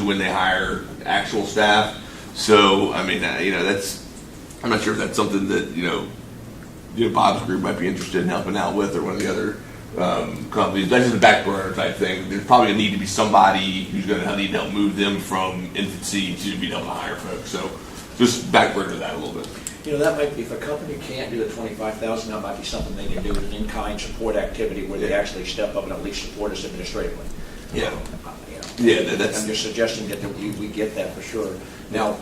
when they hire actual staff. So, I mean, I'm not sure if that's something that, Bob's group might be interested in helping out with, or one of the other companies. That's just a back burner type thing. There's probably going to need to be somebody who's going to need help move them from infancy to being able to hire folks. So just back burner that a little bit. That might be, if a company can't do the $25,000, that might be something they can do as an in-kind support activity where they actually step up and at least support us administratively. Yeah. I'm just suggesting that we get that for sure. Now,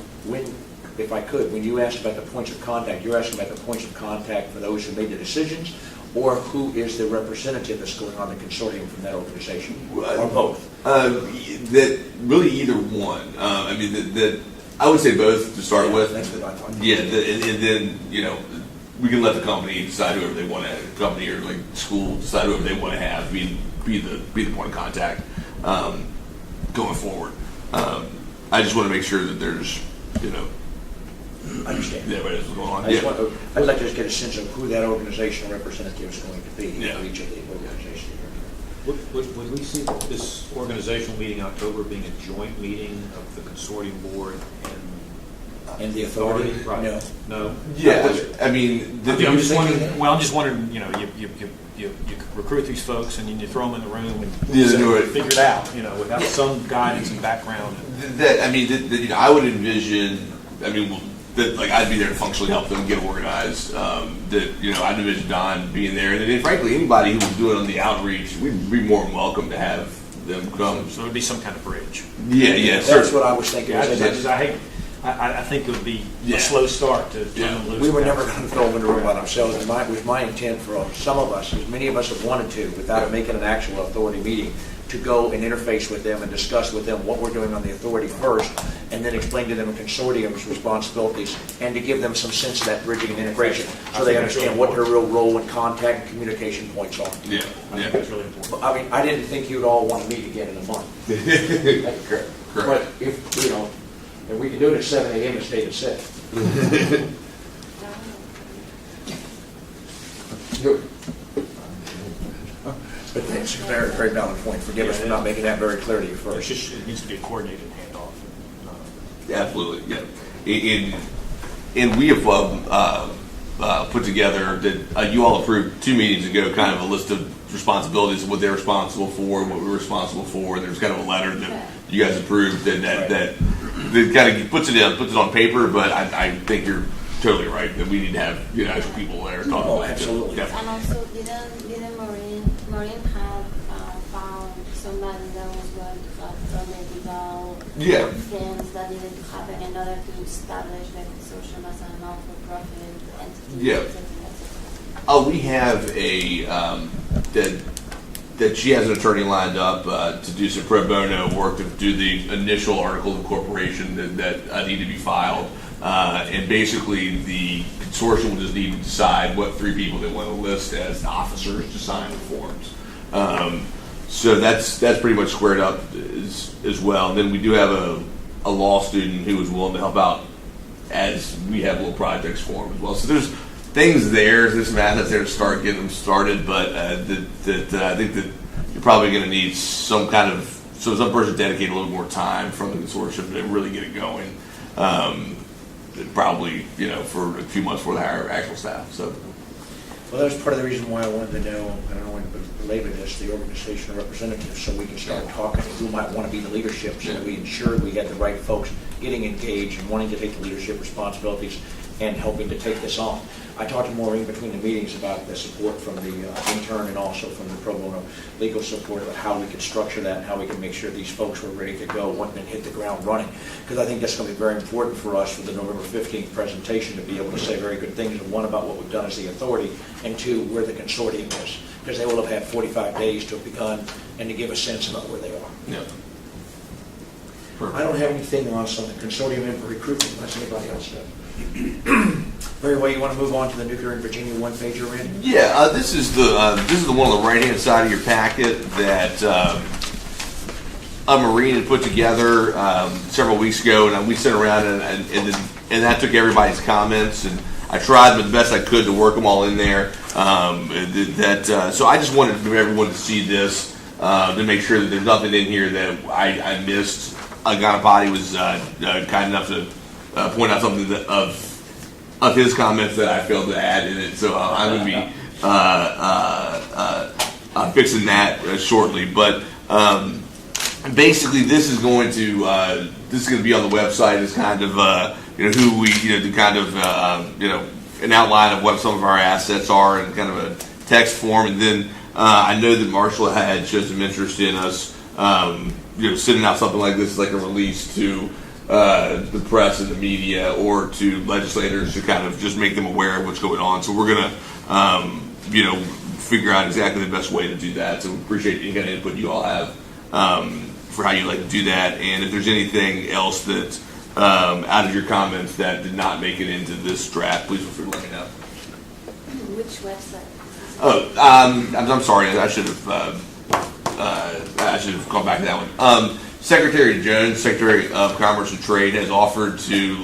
if I could, when you asked about the points of contact, you're asking about the points of contact for those who made the decisions, or who is the representative that's going on the consortium from that organization, or both? That really either one. I would say both to start with. That's what I thought. Yeah, and then we can let the company decide whoever they want to have. Company or like school decide whoever they want to have be the point of contact going forward. I just want to make sure that there's I understand. Yeah, what's going on. I'd like to just get a sense of who that organizational representative is going to be for each of the organizations. Would we see this organizational meeting in October being a joint meeting of the consortium board and the authority? Right. No. Yeah, I mean, I'm just wondering. Well, I'm just wondering. You recruit these folks and you throw them in the room and figure it out. Without some guidance and background. I would envision. That I'd be there to functionally help them get organized. I'd envision Don being there, and then frankly anybody who was doing on the outreach, we'd be more than welcome to have them come. So it would be some kind of bridge. Yeah, that's what I was thinking. I think it would be a slow start to turn them loose. We were never going to throw them in a room by themselves. It was my intent for some of us, as many of us have wanted to, without making an actual authority meeting, to go and interface with them and discuss with them what we're doing on the authority first, and then explain to them a consortium's responsibilities, and to give them some sense of that bridging and integration, so they understand what their real role and contact and communication points are. I think that's really important. I didn't think you'd all want to meet again in a month. Correct. But if we can do it at 7 a.m. and stay at 6. But that's a very, very valid point. Forgive us for not making that very clear to you first. It needs to be a coordinated handoff. Absolutely, yeah. And we have put together that you all approved 2 meetings ago, kind of a list of responsibilities of what they're responsible for and what we're responsible for. And there's kind of a letter that you guys approved that kind of puts it on paper. But I think you're totally right that we need to have actual people there talking about it. Absolutely. Yeah. And also, didn't Maureen have found somebody that was going to have medical things that needed to happen in order to establish the consortium as a not-for-profit entity? Yeah. We have that she has an attorney lined up to do some pro bono work to do the initial article of incorporation that need to be filed. And basically the consortium will just need to decide what 3 people they want to list as officers to sign the forms. So that's pretty much squared up as well. And then we do have a law student who is willing to help out as we have little projects for him as well. So there's things there's some assets there to start getting them started, but I think that you're probably going to need some person dedicate a little more time from the consortium to really get it going. Probably, for a few months before they hire actual staff. So, well, that was part of the reason why I wanted to know, I don't know when to belabor this, the organizational representatives, so we can start talking to who might want to be the leadership, so that we ensured we had the right folks getting engaged and wanting to take the leadership responsibilities and helping to take this on. I talked to Maureen between the meetings about the support from the intern and also from the pro bono legal support about how we could structure that and how we can make sure these folks were ready to go and hit the ground running. Because I think that's going to be very important for us for the November 15th presentation to be able to say very good things, one, about what we've done as the authority, and 2, where the consortium is. Because they will have had 45 days to have begun and to give a sense about where they are. Yeah. I don't have anything else on the consortium and recruitment unless anybody else does. Very well. You want to move on to the Nuclear in Virginia one-pager, Randy? Yeah, this is the one on the right-hand side of your packet that Maureen had put together several weeks ago, and we sent around and that took everybody's comments, and I tried the best I could to work them all in there. So I just wanted everyone to see this to make sure that there's nothing in here that I missed. Ganapati was kind enough to point out something of his comments that I failed to add in it. So I'm going to be fixing that shortly. But basically, this is going to be on the website as kind of who we to kind of an outline of what some of our assets are in kind of a text form, and then I know that Marshall had shown some interest in us sending out something like this, like a release to the press and the media or to legislators to kind of just make them aware of what's going on. So we're gonna figure out exactly the best way to do that. So we appreciate any kind of input you all have for how you like to do that. And if there's anything else that out of your comments that did not make it into this draft, please feel free to let me know. Which website? Oh, I'm sorry. I should have gone back to that one. Secretary Jones, Secretary of Commerce and Trade, has offered to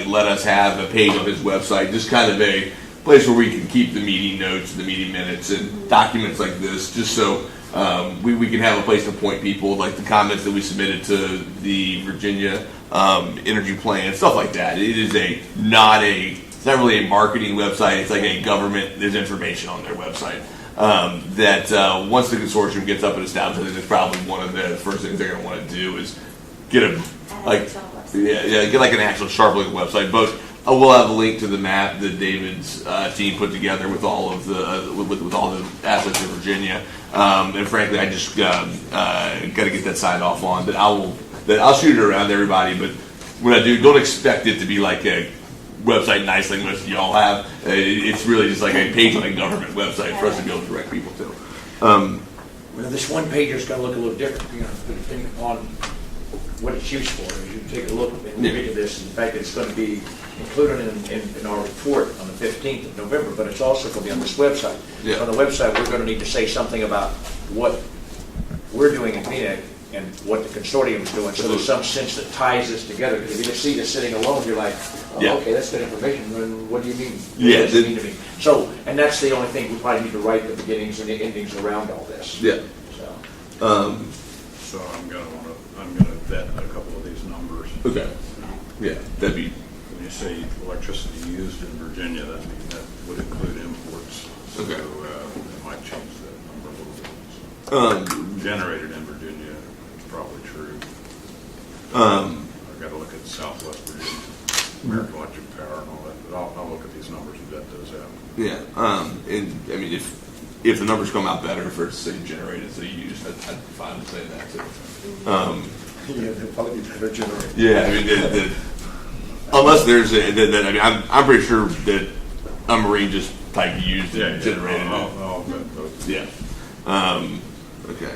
let us have a page on his website, just kind of a place where we can keep the meeting notes, the meeting minutes, and documents like this, just so we can have a place to point people, like the comments that we submitted to the Virginia energy plan, stuff like that. It is not really a marketing website. It's like a government. There's information on their website that once the consortium gets up and established, I think that's probably one of the first things they're going to want to do is get get like an actual sharp looking website. But we'll have a link to the map that David's team put together with all of the with all the assets in Virginia. And frankly, I just got to get that signed off on. That I'll shoot it around to everybody. But when I do, don't expect it to be like a website nice like most of y'all have. It's really just like a page on a government website for us to be able to direct people to. Well, this one page is going to look a little different, depending upon what it's used for. As you take a look and look into this, and the fact that it's going to be included in our report on the 15th of November, but it's also going to be on this website. Yeah. So on the website, we're going to need to say something about what we're doing in PNEC and what the consortium is doing, so there's some sense that ties this together. Because if you just see this sitting alone, you're like, okay, that's good information, then what do you mean? What does it mean to me? So, and that's the only thing, we probably need to write the beginnings and the endings around all this. Yeah. So I'm gonna vet a couple of these numbers. Okay. Yeah, that'd be. When you say electricity used in Virginia, that would include imports. So Okay. It might change that number a little bit. So, generated in Virginia is probably true. I've got to look at Southwest Virginia, American Electric Power, and all that. But I'll look at these numbers and vet those out. Yeah. And I mean, if the numbers come out better for say generated, so used, I'd fine with saying that too. Yeah, they'll probably be better generated. Yeah, I mean, unless there's I mean, I'm pretty sure that a marine just type used and generated. I'll vet those. Yeah. Okay.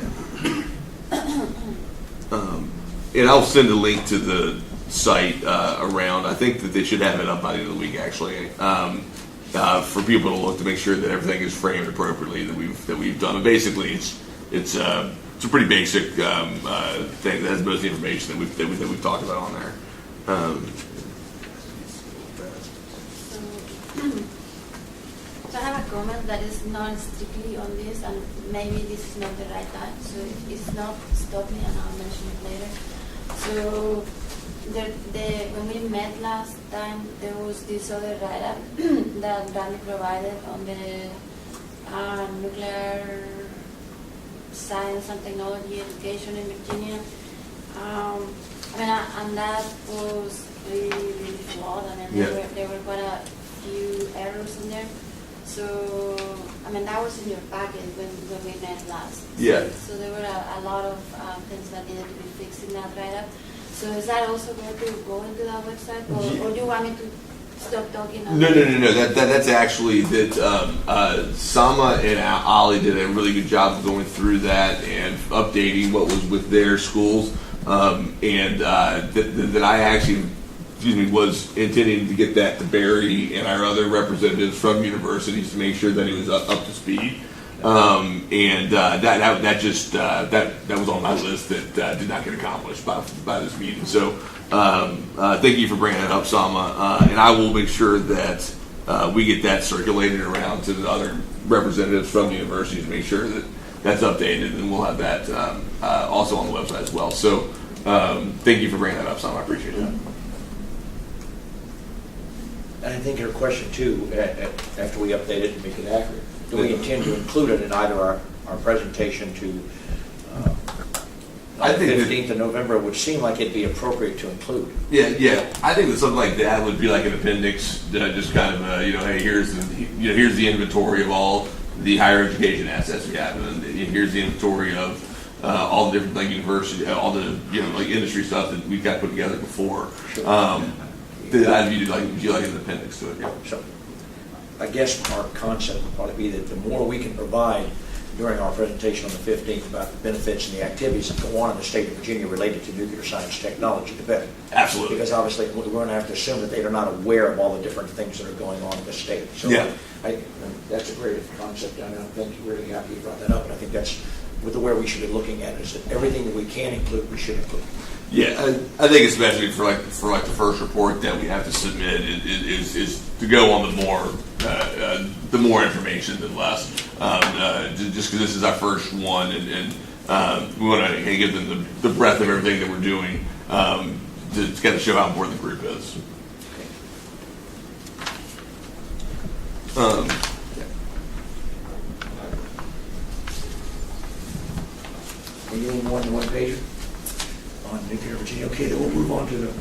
And I'll send a link to the site around. I think that they should have it up by the end of the week, actually, for people to look to make sure that everything is framed appropriately that we've done. But basically, it's a pretty basic thing that has most of the information that we've talked about on there. So I have a comment that is not strictly on this, and maybe this is not the right time. So if it's not, stop me and I'll mention it later. So when we met last time, there was this other write-up that Randy provided on the nuclear science and technology education in Virginia. And that was really flawed. I mean, there were quite a few errors in there. So, that was in your packet when we met last. Yeah. So there were a lot of things that needed to be fixed in that write-up. So is that also going to go into that website, or do you want me to stop talking? No. That's actually that. Sama and Ali did a really good job of going through that and updating what was with their schools, and that I actually. Was intending to get that to Barry and our other representatives from universities to make sure that he was up to speed, and that was on my list that did not get accomplished by this meeting. So thank you for bringing that up, Sama, and I will make sure that we get that circulated around to the other representatives from the universities to make sure that that's updated, and we'll have that also on the website as well. So. thank you for bringing that up, Sam. I appreciate that. And I think your question too, after we update it and make it accurate, do we intend to include it in either our presentation to I think that- 15th of November? It would seem like it'd be appropriate to include. Yeah. I think that something like that would be like an appendix, just kind of, hey, here's the inventory of all the higher education assets we have, and here's the inventory of all the different university, all the industry stuff that we've got put together before. Sure. I'd view like an appendix to it. Yeah. So I guess our concept would probably be that the more we can provide during our presentation on the 15th about the benefits and the activities that go on in the state of Virginia related to nuclear science technology, the better. Absolutely. Because obviously we're going to have to assume that they are not aware of all the different things that are going on in the state. So Yeah. That's a great concept. I think you're really happy you brought that up. And I think that's with the way we should be looking at it, is that everything that we can include, we should include. Yeah, I think especially for the first report that we have to submit is to go on the more information than less. Just because this is our first one, and we want to give them the breadth of everything that we're doing to kind of show how important the group is. Are you in one pager on nuclear Virginia? Okay, then we'll move on to the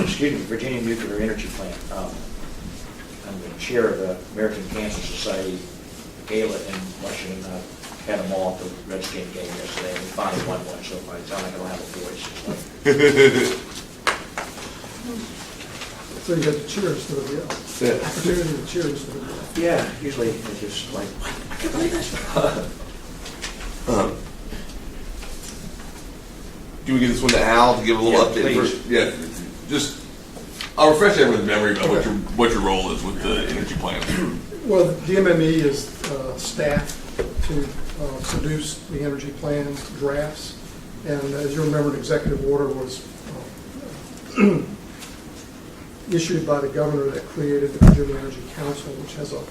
excuse me, Virginia Nuclear Energy Plant. I'm the chair of the American Cancer Society gala in Washington. I had them all at the Redskin game yesterday, and we finally won one. So if I sound like I don't have a voice, it's like, So you got the cheers for the opportunity to cheers for the yeah. Usually it's just like, I can't believe this. Do we give this one to Al to give a little Yeah, update? please. Yeah, just I'll refresh everyone's memory about what your role is with the energy plan. Well, the DMME is staff to produce the energy plan drafts. And as you remember, an executive order was issued by the governor that created the Virginia Energy Council, which has a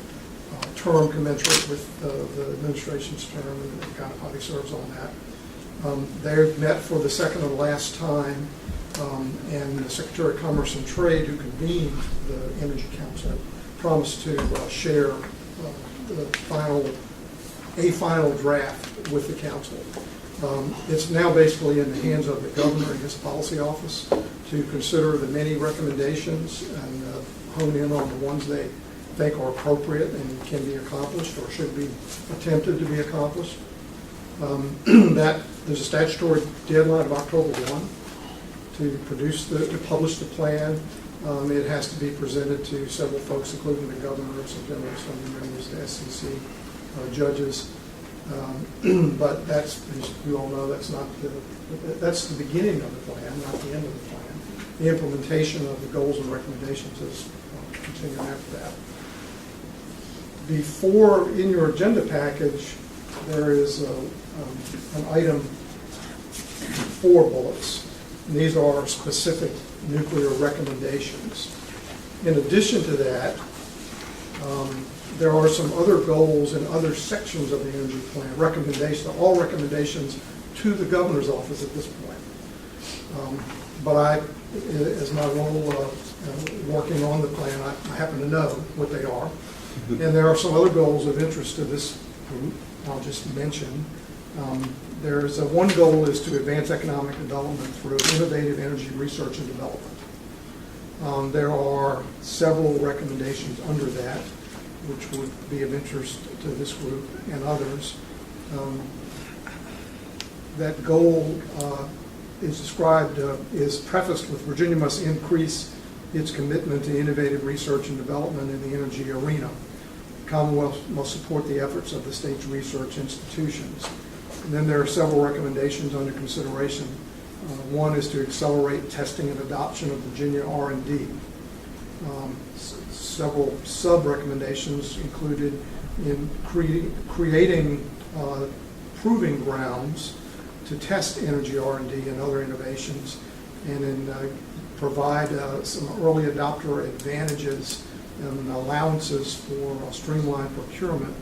term commensurate with the administration's term, and the kind of body serves on that. They met for the second and last time, and the Secretary of Commerce and Trade, who convened the Energy Council, promised to share a final draft with the council. It's now basically in the hands of the governor and his policy office to consider the many recommendations and hone in on the ones they think are appropriate and can be accomplished or should be attempted to be accomplished. There's a statutory deadline of October 1 to publish the plan. It has to be presented to several folks, including the governor, some generals, some members of the SEC, judges. But that's, as you all know, that's the beginning of the plan, not the end of the plan. The implementation of the goals and recommendations is continuing after that. Before, in your agenda package, there is an item, 4 bullets. And these are specific nuclear recommendations. In addition to that, there are some other goals in other sections of the energy plan, all recommendations to the governor's office at this point. But as my role working on the plan, I happen to know what they are. And there are some other goals of interest to this group I'll just mention. There's one goal is to advance economic development through innovative energy research and development. There are several recommendations under that, which would be of interest to this group and others. That goal is prefaced with Virginia must increase its commitment to innovative research and development in the energy arena. The Commonwealth must support the efforts of the state's research institutions. And then there are several recommendations under consideration. One is to accelerate testing and adoption of Virginia R&D. Several sub-recommendations included in creating proving grounds to test energy R&D and other innovations, and in provide some early adopter advantages and allowances for streamlined procurement